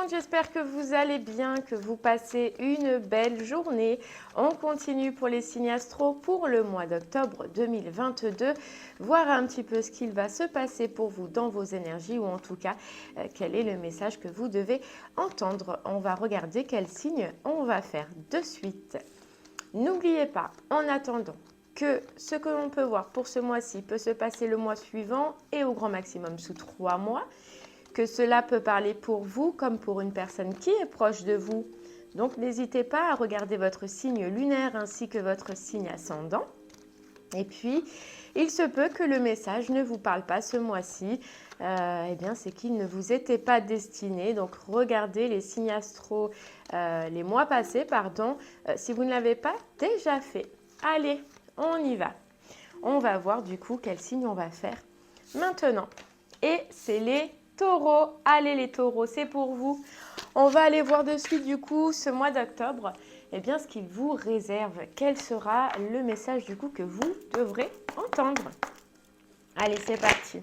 monde, j'espère que vous allez bien, que vous passez une belle journée. On continue pour les signes astro pour le mois d'octobre 2022, voir un petit peu ce qu'il va se passer pour vous dans vos énergies ou en tout cas, quel est le message que vous devez entendre. On va regarder quel signe on va faire de suite. N'oubliez pas, en attendant, que ce que l'on peut voir pour ce mois-ci peut se passer le mois suivant et au grand maximum sous 3 mois. Que cela peut parler pour vous comme pour une personne qui est proche de vous. Donc n'hésitez pas à regarder votre signe lunaire ainsi que votre signe ascendant. Et puis, il se peut que le message ne vous parle pas ce mois-ci. Eh bien, c'est qu'il ne vous était pas destiné. Donc, regardez les signes astro, les mois passés, si vous ne l'avez pas déjà fait. Allez, on y va. On va voir du coup quel signe on va faire maintenant. Et c'est les Taureaux. Allez les taureaux, c'est pour vous. On va aller voir de suite du coup ce mois d'octobre, eh bien ce qu'il vous réserve. Quel sera le message du coup que vous devrez entendre. Allez, c'est parti.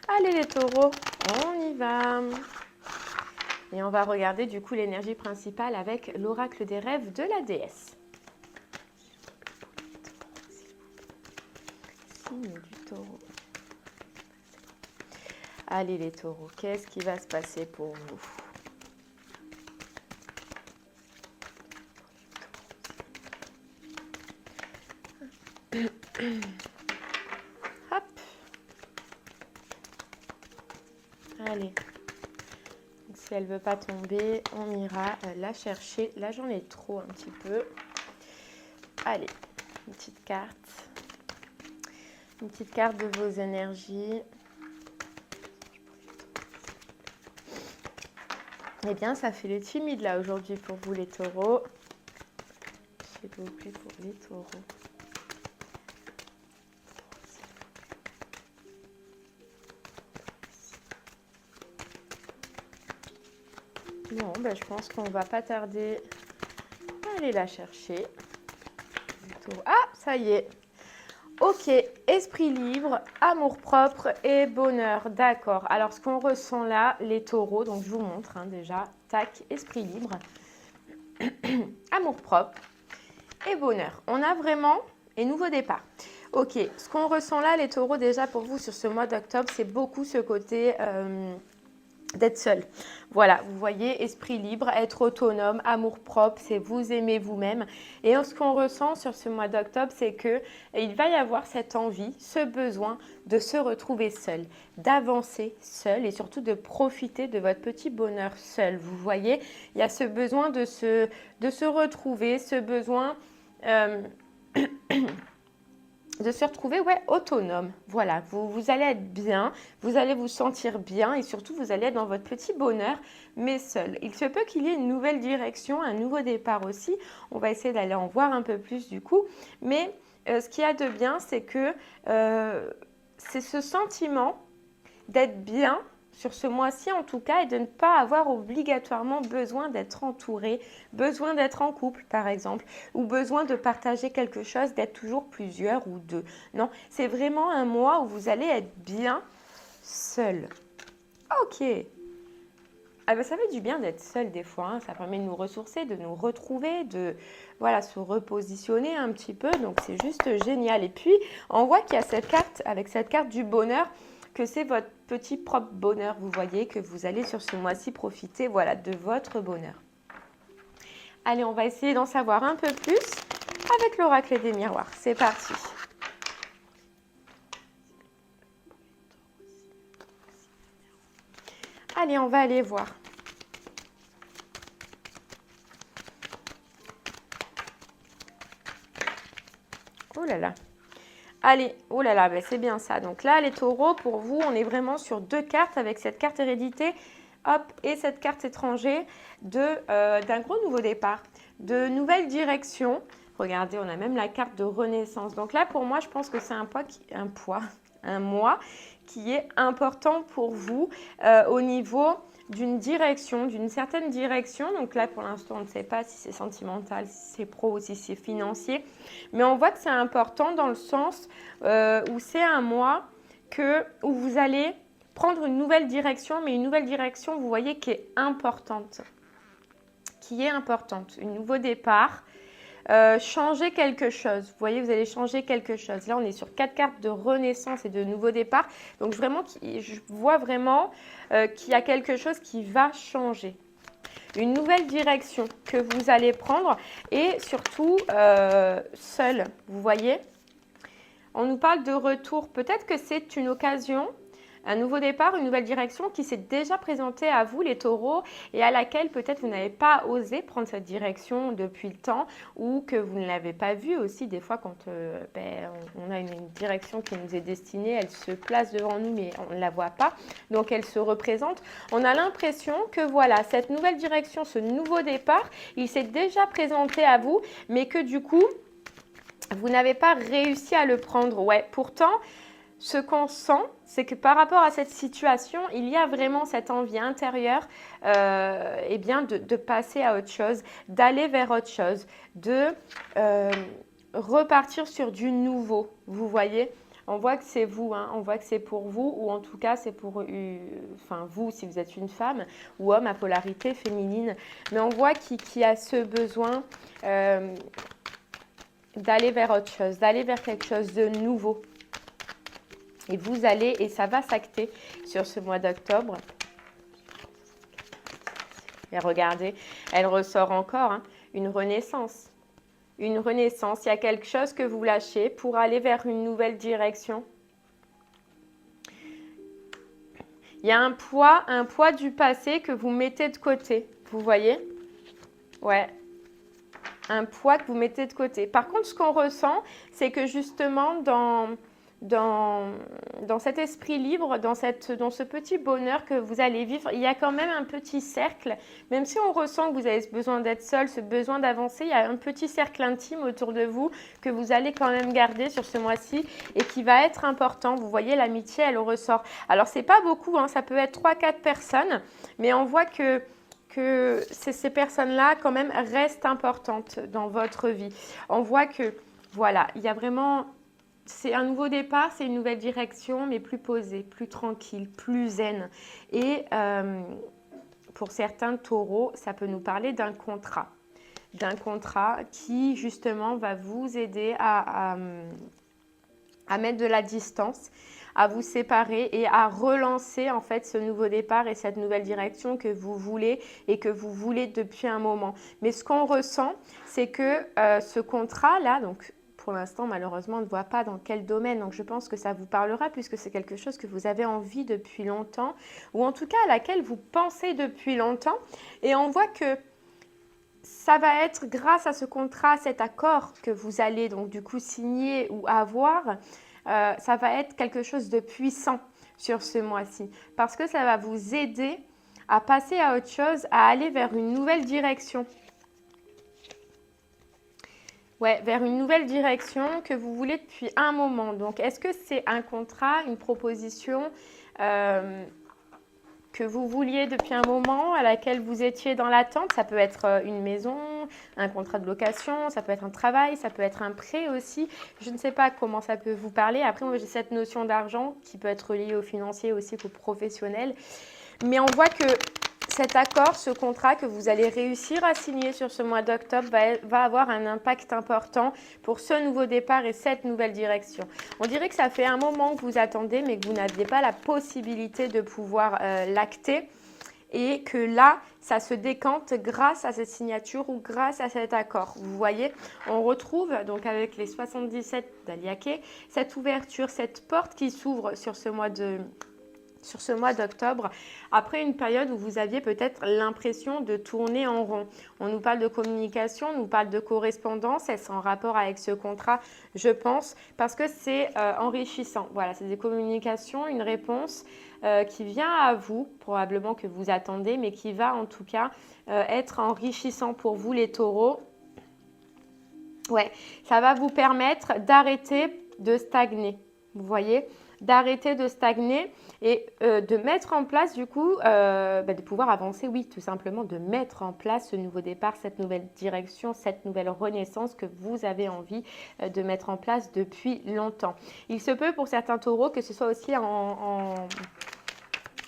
Allez les taureaux, on y va. Et on va regarder du coup l'énergie principale avec l'oracle des rêves de la déesse. Signe du taureau. Allez les taureaux, qu'est-ce qui va se passer pour vous? Hop. Allez. Donc, si elle ne veut pas tomber, on ira la chercher. Là, j'en ai trop un petit peu. Allez, une petite carte. Une petite carte de vos énergies. Eh bien, ça fait le timide là aujourd'hui pour vous les taureaux. S'il vous plaît pour les taureaux. Non, ben, je pense qu'on va pas tarder à aller la chercher. Ah, ça y est. Ok, esprit libre, amour propre et bonheur. D'accord. Alors, ce qu'on ressent là, les taureaux, donc je vous montre déjà. Tac, esprit libre, amour propre et bonheur. On a vraiment, et nouveau départ. Ok, ce qu'on ressent là, les taureaux, déjà pour vous sur ce mois d'octobre, c'est beaucoup ce côté d'être seul. Voilà, vous voyez, esprit libre, être autonome, amour propre, c'est vous aimer vous-même. Et ce qu'on ressent sur ce mois d'octobre, c'est que il va y avoir cette envie, ce besoin de se retrouver seul, d'avancer seul et surtout de profiter de votre petit bonheur seul. Vous voyez, il y a ce besoin de se retrouver, ce besoin de se retrouver autonome. Voilà, vous allez être bien, vous allez vous sentir bien et surtout vous allez être dans votre petit bonheur, mais seul. Il se peut qu'il y ait une nouvelle direction, un nouveau départ aussi. On va essayer d'aller en voir un peu plus du coup. Mais ce qu'il y a de bien, c'est que c'est ce sentiment d'être bien sur ce mois-ci en tout cas et de ne pas avoir obligatoirement besoin d'être entouré, besoin d'être en couple par exemple, ou besoin de partager quelque chose, d'être toujours plusieurs ou deux. Non, c'est vraiment un mois où vous allez être bien seul. Ok. Ah ben, ça fait du bien d'être seul des fois, hein. Ça permet de nous ressourcer, de nous retrouver, de se repositionner un petit peu. Donc c'est juste génial. Et puis on voit qu'il y a cette carte, avec cette carte du bonheur, que c'est votre petit propre bonheur, vous voyez, que vous allez sur ce mois-ci profiter de votre bonheur. Allez, on va essayer d'en savoir un peu plus avec l'oracle des miroirs. C'est parti. Allez, on va aller voir. Oh là là. Allez, oh là là, ben c'est bien ça. Donc là, les taureaux, pour vous, on est vraiment sur 2 cartes avec cette carte hérédité, hop, et cette carte étranger d'un gros nouveau départ, de nouvelles directions. Regardez, on a même la carte de renaissance. Donc là, pour moi, je pense que c'est un mois qui est important pour vous au niveau d'une direction, d'une certaine direction. Donc là, pour l'instant, on ne sait pas si c'est sentimental, si c'est pro ou si c'est financier. Mais on voit que c'est important dans le sens où c'est un mois où vous allez prendre une nouvelle direction, mais une nouvelle direction, vous voyez, qui est importante. Un nouveau départ. Changer quelque chose. Vous voyez, vous allez changer quelque chose. Là, on est sur 4 cartes de renaissance et de nouveau départ. Donc, vraiment, je vois vraiment qu'il y a quelque chose qui va changer. Une nouvelle direction que vous allez prendre et surtout seul. Vous voyez, on nous parle de retour. Peut-être que c'est une occasion, un nouveau départ, une nouvelle direction qui s'est déjà présentée à vous, les taureaux, et à laquelle peut-être vous n'avez pas osé prendre cette direction depuis le temps ou que vous ne l'avez pas vue aussi. Des fois, quand on a une direction qui nous est destinée, elle se place devant nous, mais on ne la voit pas. Donc, elle se représente. On a l'impression que voilà, cette nouvelle direction, ce nouveau départ, il s'est déjà présenté à vous, mais que du coup, vous n'avez pas réussi à le prendre. Ouais, pourtant, ce qu'on sent, c'est que par rapport à cette situation, il y a vraiment cette envie intérieure de passer à autre chose, d'aller vers autre chose, de repartir sur du nouveau. Vous voyez, on voit que c'est vous, hein, on voit que c'est pour vous, ou en tout cas c'est pour vous si vous êtes une femme ou homme à polarité féminine. Mais on voit qu'il y a ce besoin d'aller vers autre chose, d'aller vers quelque chose de nouveau. Et vous allez, et ça va s'acter sur ce mois d'octobre. Et regardez, elle ressort encore, hein, une renaissance. Une renaissance, il y a quelque chose que vous lâchez pour aller vers une nouvelle direction. Il y a un poids du passé que vous mettez de côté, vous voyez? Ouais, un poids que vous mettez de côté. Par contre, ce qu'on ressent, c'est que justement, dans cet esprit libre, dans ce petit bonheur que vous allez vivre, il y a quand même un petit cercle, même si on ressent que vous avez ce besoin d'être seul, ce besoin d'avancer, il y a un petit cercle intime autour de vous que vous allez quand même garder sur ce mois-ci et qui va être important. Vous voyez, l'amitié, elle ressort. Alors, c'est pas beaucoup, hein, ça peut être 3-4 personnes, mais on voit que ces personnes-là, quand même, restent importantes dans votre vie. On voit que, voilà, il y a vraiment... C'est un nouveau départ, c'est une nouvelle direction, mais plus posée, plus tranquille, plus zen. Et pour certains taureaux, ça peut nous parler d'un contrat. D'un contrat qui, justement, va vous aider à mettre de la distance, à vous séparer et à relancer en fait ce nouveau départ et cette nouvelle direction que vous voulez et que vous voulez depuis un moment. Mais ce qu'on ressent, c'est que ce contrat-là, donc pour l'instant, malheureusement, on ne voit pas dans quel domaine. Donc, je pense que ça vous parlera puisque c'est quelque chose que vous avez envie depuis longtemps ou en tout cas à laquelle vous pensez depuis longtemps. Et on voit que ça va être grâce à ce contrat, cet accord que vous allez donc du coup signer ou avoir, ça va être quelque chose de puissant sur ce mois-ci parce que ça va vous aider à passer à autre chose, à aller vers une nouvelle direction. Ouais, vers une nouvelle direction que vous voulez depuis un moment. Donc, est-ce que c'est un contrat, une proposition que vous vouliez depuis un moment, à laquelle vous étiez dans l'attente? Ça peut être une maison, un contrat de location, ça peut être un travail, ça peut être un prêt aussi. Je ne sais pas comment ça peut vous parler. Après, moi, j'ai cette notion d'argent qui peut être liée au financier aussi qu'au professionnel. Mais on voit que cet accord, ce contrat que vous allez réussir à signer sur ce mois d'octobre va avoir un impact important pour ce nouveau départ et cette nouvelle direction. On dirait que ça fait un moment que vous attendez, mais que vous n'aviez pas la possibilité de pouvoir l'acter et que là, ça se décante grâce à cette signature ou grâce à cet accord. Vous voyez, on retrouve donc avec les 77 d'Aliaké cette ouverture, cette porte qui s'ouvre sur ce mois d'octobre, après une période où vous aviez peut-être l'impression de tourner en rond. On nous parle de communication, on nous parle de correspondance, et c'est en rapport avec ce contrat, je pense, parce que c'est enrichissant. Voilà, c'est des communications, une réponse qui vient à vous, probablement que vous attendez, mais qui va en tout cas être enrichissant pour vous les taureaux. Ouais, ça va vous permettre d'arrêter de stagner. Vous voyez, d'arrêter de stagner et de mettre en place du coup, de pouvoir avancer, oui, tout simplement de mettre en place ce nouveau départ, cette nouvelle direction, cette nouvelle renaissance que vous avez envie de mettre en place depuis longtemps. Il se peut pour certains taureaux que ce soit aussi en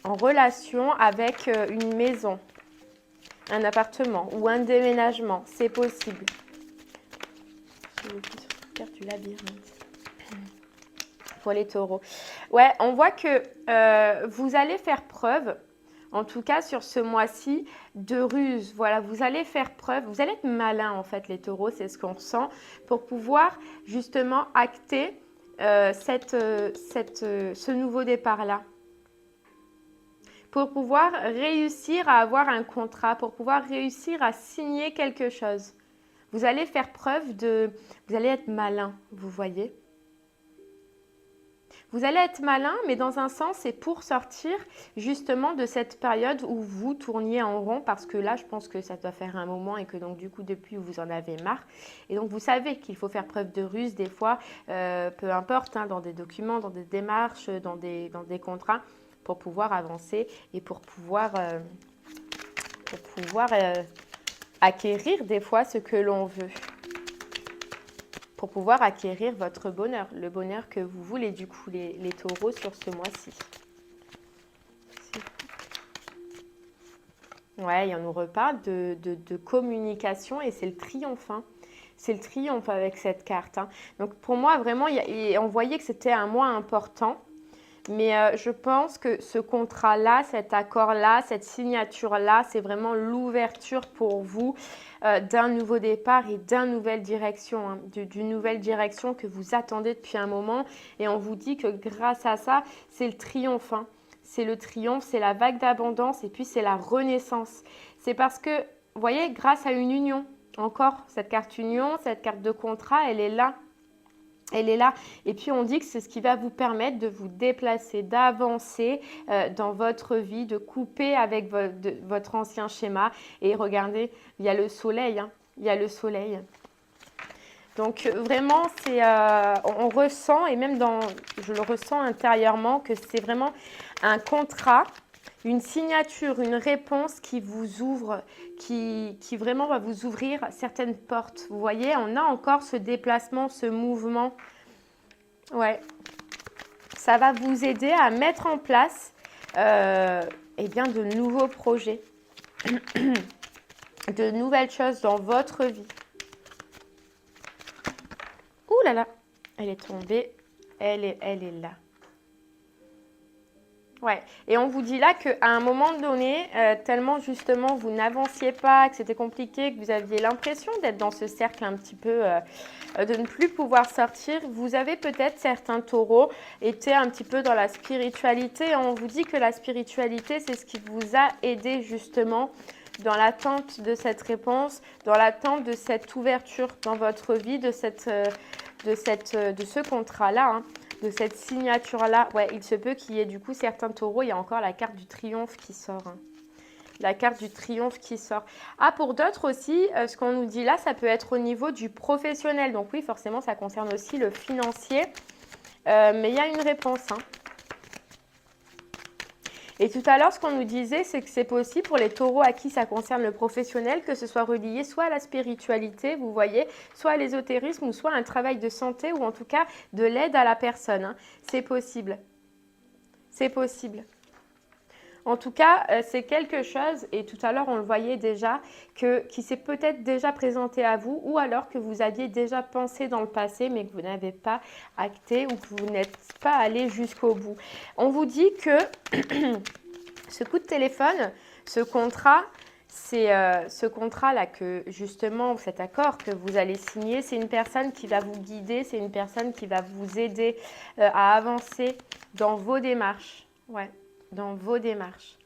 relation avec une maison, un appartement ou un déménagement, c'est possible. Carte du labyrinthe pour les taureaux. Ouais, on voit que vous allez faire preuve, en tout cas sur ce mois-ci, de ruse. Voilà, vous allez faire preuve, vous allez être malin en fait les taureaux, c'est ce qu'on ressent, pour pouvoir justement acter ce nouveau départ-là. Pour pouvoir réussir à avoir un contrat, pour pouvoir réussir à signer quelque chose. Vous allez faire preuve de... Vous allez être malin, vous voyez. Vous allez être malin, mais dans un sens, c'est pour sortir justement de cette période où vous tourniez en rond, parce que là, je pense que ça doit faire un moment et que donc du coup, depuis, vous en avez marre. Et donc, vous savez qu'il faut faire preuve de ruse des fois, peu importe, hein, dans des documents, dans des démarches, dans des contrats, pour pouvoir avancer et pour pouvoir acquérir des fois ce que l'on veut. Pour pouvoir acquérir votre bonheur, le bonheur que vous voulez du coup les taureaux sur ce mois-ci. Ouais, on nous reparle de communication et c'est le triomphe. Hein. C'est le triomphe avec cette carte. Hein. Donc pour moi, vraiment, on voyait que c'était un mois important. Mais je pense que ce contrat-là, cet accord-là, cette signature-là, c'est vraiment l'ouverture pour vous d'un nouveau départ et d'une nouvelle direction, hein, d'une nouvelle direction que vous attendez depuis un moment. Et on vous dit que grâce à ça, c'est le triomphe. Hein. C'est le triomphe, c'est la vague d'abondance et puis c'est la renaissance. C'est parce que, vous voyez, grâce à une union, encore cette carte union, cette carte de contrat, elle est là. Elle est là. Et puis, on dit que c'est ce qui va vous permettre de vous déplacer, d'avancer dans votre vie, de couper avec votre ancien schéma. Et regardez, il y a le soleil. Hein. Il y a le soleil. Donc, vraiment, on ressent, et même je le ressens intérieurement, que c'est vraiment un contrat, une signature, une réponse qui vous ouvre, qui vraiment va vous ouvrir certaines portes. Vous voyez, on a encore ce déplacement, ce mouvement. Ouais, ça va vous aider à mettre en place de nouveaux projets, de nouvelles choses dans votre vie. Ouh là là, elle est tombée, elle est là. Ouais, et on vous dit là qu'à un moment donné, tellement justement vous n'avanciez pas, que c'était compliqué, que vous aviez l'impression d'être dans ce cercle un petit peu, de ne plus pouvoir sortir, vous avez peut-être certains taureaux été un petit peu dans la spiritualité. On vous dit que la spiritualité, c'est ce qui vous a aidé justement dans l'attente de cette réponse, dans l'attente de cette ouverture dans votre vie, de ce contrat-là. Hein. De cette signature-là, ouais, il se peut qu'il y ait du coup certains taureaux, il y a encore la carte du triomphe qui sort. Hein. La carte du triomphe qui sort. Ah, pour d'autres aussi, ce qu'on nous dit là, ça peut être au niveau du professionnel. Donc oui, forcément, ça concerne aussi le financier. Mais il y a une réponse. Hein. Et tout à l'heure, ce qu'on nous disait, c'est que c'est possible pour les taureaux à qui ça concerne le professionnel, que ce soit relié soit à la spiritualité, vous voyez, soit à l'ésotérisme, ou soit à un travail de santé, ou en tout cas de l'aide à la personne. Hein. C'est possible. C'est possible. En tout cas, c'est quelque chose, et tout à l'heure on le voyait déjà, qui s'est peut-être déjà présenté à vous, ou alors que vous aviez déjà pensé dans le passé, mais que vous n'avez pas acté, ou que vous n'êtes pas allé jusqu'au bout. On vous dit que ce coup de téléphone, ce contrat, c'est ce contrat-là que justement, cet accord que vous allez signer, c'est une personne qui va vous guider, c'est une personne qui va vous aider à avancer dans vos démarches. Ouais. Dans vos démarches.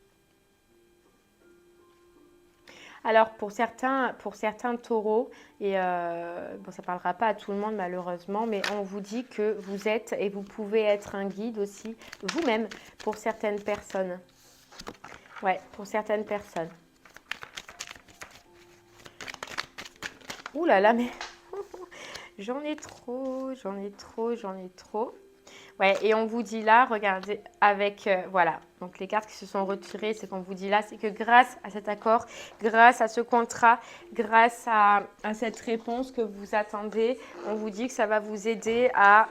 Alors pour certains taureaux, et bon, ça ne parlera pas à tout le monde malheureusement, mais on vous dit que vous êtes et vous pouvez être un guide aussi vous-même pour certaines personnes. Ouais, pour certaines personnes. Ouh là là, mais j'en ai trop. Ouais, et on vous dit là, regardez, avec, voilà, donc les cartes qui se sont retirées, c'est qu'on vous dit là, c'est que grâce à cet accord, grâce à ce contrat, grâce à cette réponse que vous attendez, on vous dit que ça va vous aider à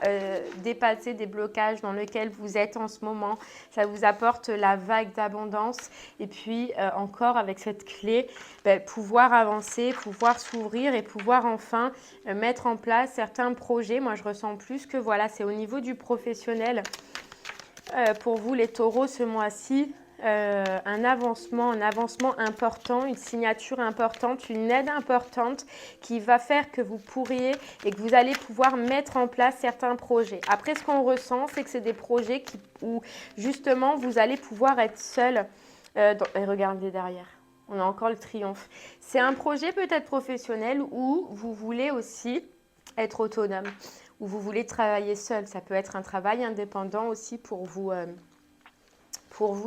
dépasser des blocages dans lesquels vous êtes en ce moment. Ça vous apporte la vague d'abondance. Et puis, encore avec cette clé, pouvoir avancer, pouvoir s'ouvrir et pouvoir enfin mettre en place certains projets. Moi, je ressens plus que voilà, c'est au niveau du professionnel. Pour vous, les taureaux, ce mois-ci, un avancement important, une signature importante, une aide importante qui va faire que vous pourriez et que vous allez pouvoir mettre en place certains projets. Après, ce qu'on ressent, c'est que c'est des projets où justement, vous allez pouvoir être seul. Et regardez derrière. On a encore le triomphe. C'est un projet peut-être professionnel où vous voulez aussi être autonome, où vous voulez travailler seul. Ça peut être un travail indépendant aussi pour vous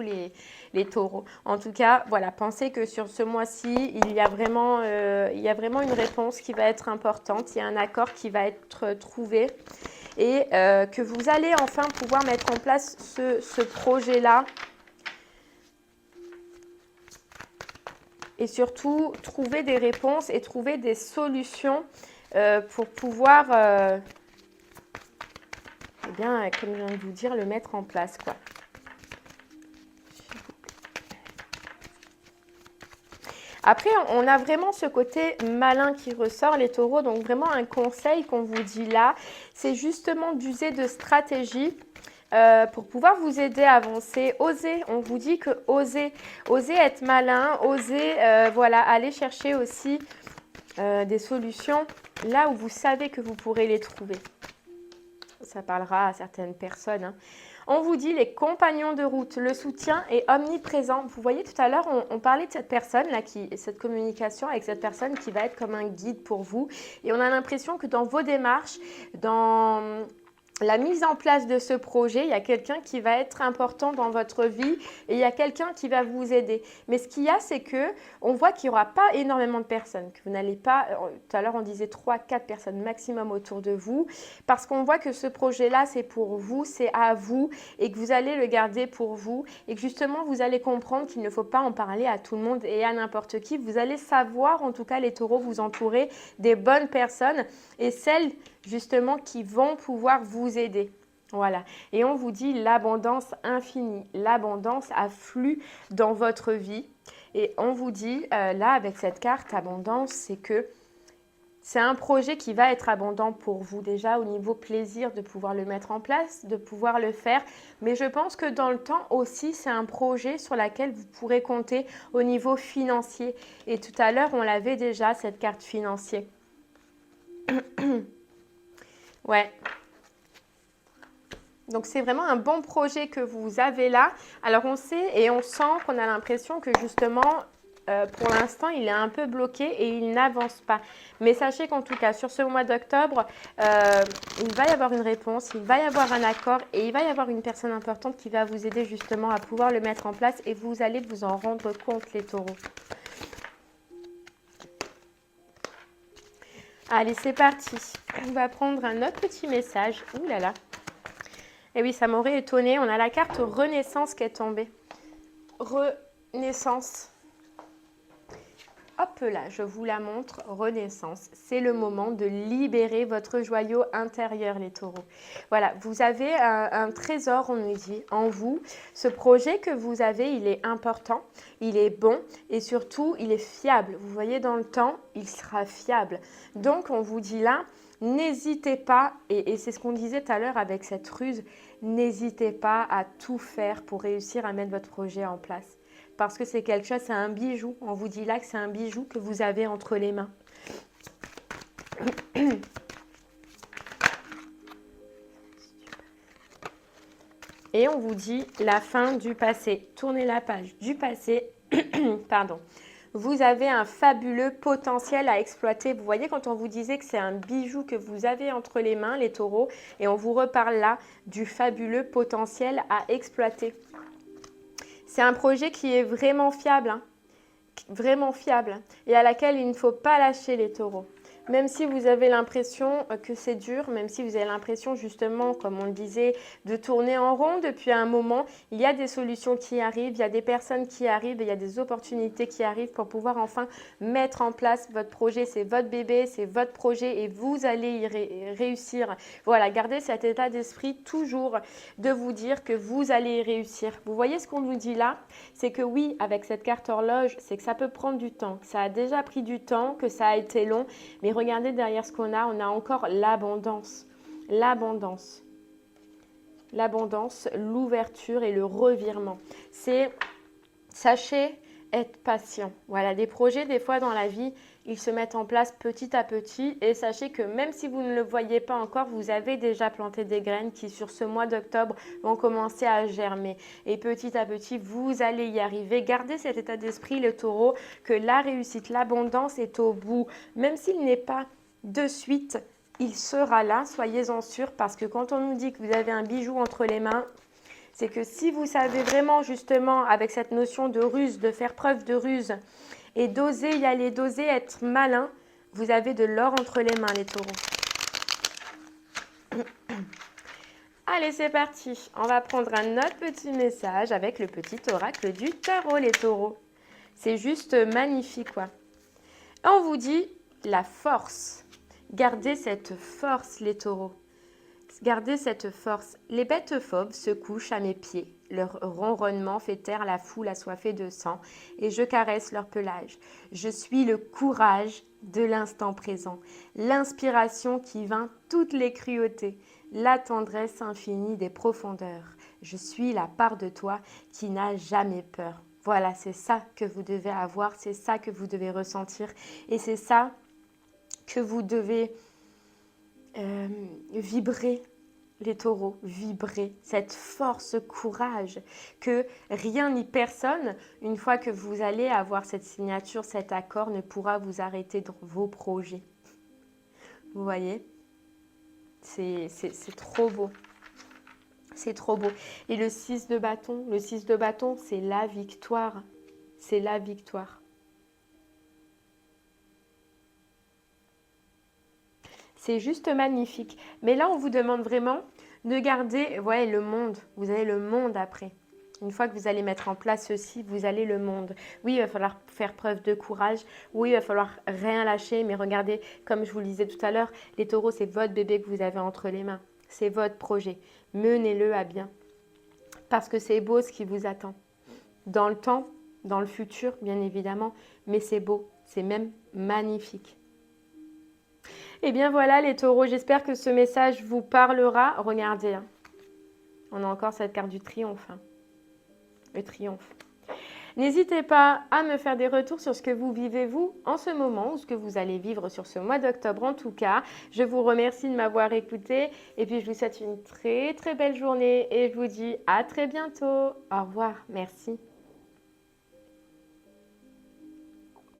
les taureaux. En tout cas, voilà, pensez que sur ce mois-ci, il y a vraiment une réponse qui va être importante. Il y a un accord qui va être trouvé et que vous allez enfin pouvoir mettre en place ce projet-là. Et surtout, trouver des réponses et trouver des solutions pour pouvoir, eh bien, comme je viens de vous dire, le mettre en place, quoi. Après, on a vraiment ce côté malin qui ressort, les taureaux. Donc, vraiment, un conseil qu'on vous dit là, c'est justement d'user de stratégies pour pouvoir vous aider à avancer. Osez, on vous dit que osez être malin, osez voilà, aller chercher aussi des solutions là où vous savez que vous pourrez les trouver. Ça parlera à certaines personnes, hein. On vous dit les compagnons de route, le soutien est omniprésent. Vous voyez tout à l'heure, on parlait de cette personne-là, cette communication avec cette personne qui va être comme un guide pour vous. Et on a l'impression que dans vos démarches, dans la mise en place de ce projet, il y a quelqu'un qui va être important dans votre vie et il y a quelqu'un qui va vous aider. Mais ce qu'il y a, c'est que on voit qu'il n'y aura pas énormément de personnes, que vous n'allez pas, tout à l'heure on disait 3-4 personnes maximum autour de vous, parce qu'on voit que ce projet-là, c'est pour vous, c'est à vous et que vous allez le garder pour vous et que justement, vous allez comprendre qu'il ne faut pas en parler à tout le monde et à n'importe qui. Vous allez savoir, en tout cas les taureaux, vous entourer des bonnes personnes et celles justement qui vont pouvoir vous aider. Voilà. Et on vous dit l'abondance infinie. L'abondance afflue dans votre vie. Et on vous dit, là, avec cette carte abondance, c'est que c'est un projet qui va être abondant pour vous déjà au niveau plaisir de pouvoir le mettre en place, de pouvoir le faire. Mais je pense que dans le temps aussi, c'est un projet sur lequel vous pourrez compter au niveau financier. Et tout à l'heure, on l'avait déjà, cette carte financière. Ouais. Donc, c'est vraiment un bon projet que vous avez là. Alors, on sait et on sent qu'on a l'impression que justement, pour l'instant, il est un peu bloqué et il n'avance pas. Mais sachez qu'en tout cas, sur ce mois d'octobre, il va y avoir une réponse, il va y avoir un accord et il va y avoir une personne importante qui va vous aider justement à pouvoir le mettre en place et vous allez vous en rendre compte, les taureaux. Allez, c'est parti. On va prendre un autre petit message. Ouh là là. Et oui, ça m'aurait étonnée. On a la carte Renaissance qui est tombée. Renaissance. Hop là, je vous la montre. Renaissance. C'est le moment de libérer votre joyau intérieur, les taureaux. Voilà, vous avez un trésor, on nous dit, en vous. Ce projet que vous avez, il est important, il est bon et surtout, il est fiable. Vous voyez, dans le temps, il sera fiable. Donc, on vous dit là, n'hésitez pas, et c'est ce qu'on disait tout à l'heure avec cette ruse, n'hésitez pas à tout faire pour réussir à mettre votre projet en place. Parce que c'est quelque chose, c'est un bijou. On vous dit là que c'est un bijou que vous avez entre les mains. Et on vous dit la fin du passé. Tournez la page du passé. Pardon. Vous avez un fabuleux potentiel à exploiter. Vous voyez quand on vous disait que c'est un bijou que vous avez entre les mains, les taureaux, et on vous reparle là du fabuleux potentiel à exploiter. C'est un projet qui est vraiment fiable, hein, vraiment fiable, et à laquelle il ne faut pas lâcher les taureaux. Même si vous avez l'impression que c'est dur, même si vous avez l'impression justement, comme on le disait, de tourner en rond depuis un moment, il y a des solutions qui arrivent, il y a des personnes qui arrivent, il y a des opportunités qui arrivent pour pouvoir enfin mettre en place votre projet. C'est votre bébé, c'est votre projet et vous allez y réussir. Voilà, gardez cet état d'esprit toujours de vous dire que vous allez y réussir. Vous voyez ce qu'on nous dit là? C'est que oui, avec cette carte horloge, c'est que ça peut prendre du temps, que ça a déjà pris du temps, que ça a été long, mais regardez derrière ce qu'on a, on a encore l'abondance, l'abondance, l'abondance, l'ouverture et le revirement. C'est, sachez être patient. Voilà, des projets, des fois dans la vie, ils se mettent en place petit à petit et sachez que même si vous ne le voyez pas encore, vous avez déjà planté des graines qui sur ce mois d'octobre vont commencer à germer. Et petit à petit, vous allez y arriver. Gardez cet état d'esprit, le taureau, que la réussite, l'abondance est au bout. Même s'il n'est pas de suite, il sera là, soyez-en sûrs, parce que quand on nous dit que vous avez un bijou entre les mains, c'est que si vous savez vraiment justement avec cette notion de ruse, de faire preuve de ruse et d'oser y aller, d'oser être malin, vous avez de l'or entre les mains les taureaux. Allez, c'est parti. On va prendre un autre petit message avec le petit oracle du tarot les taureaux. C'est juste magnifique quoi. On vous dit la force. Gardez cette force les taureaux. Gardez cette force. Les bêtes fauves se couchent à mes pieds. Leur ronronnement fait taire la foule assoiffée de sang et je caresse leur pelage. Je suis le courage de l'instant présent, l'inspiration qui vainc toutes les cruautés, la tendresse infinie des profondeurs. Je suis la part de toi qui n'a jamais peur. Voilà, c'est ça que vous devez avoir, c'est ça que vous devez ressentir et c'est ça que vous devez vibrer les taureaux, vibrer cette force, ce courage que rien ni personne, une fois que vous allez avoir cette signature, cet accord, ne pourra vous arrêter dans vos projets. Vous voyez? C'est trop beau. C'est trop beau. Et le 6 de bâton, c'est la victoire. C'est la victoire. C'est juste magnifique. Mais là, on vous demande vraiment de garder, ouais, le monde. Vous avez le monde après. Une fois que vous allez mettre en place ceci, vous allez le monde. Oui, il va falloir faire preuve de courage. Oui, il va falloir rien lâcher. Mais regardez, comme je vous le disais tout à l'heure, les taureaux, c'est votre bébé que vous avez entre les mains. C'est votre projet. Menez-le à bien. Parce que c'est beau ce qui vous attend. Dans le temps, dans le futur, bien évidemment. Mais c'est beau. C'est même magnifique. Et bien voilà les taureaux, j'espère que ce message vous parlera. Regardez, hein. On a encore cette carte du triomphe. Hein. Le triomphe. N'hésitez pas à me faire des retours sur ce que vous vivez vous en ce moment ou ce que vous allez vivre sur ce mois d'octobre en tout cas. Je vous remercie de m'avoir écouté et puis je vous souhaite une très très belle journée et je vous dis à très bientôt. Au revoir, merci.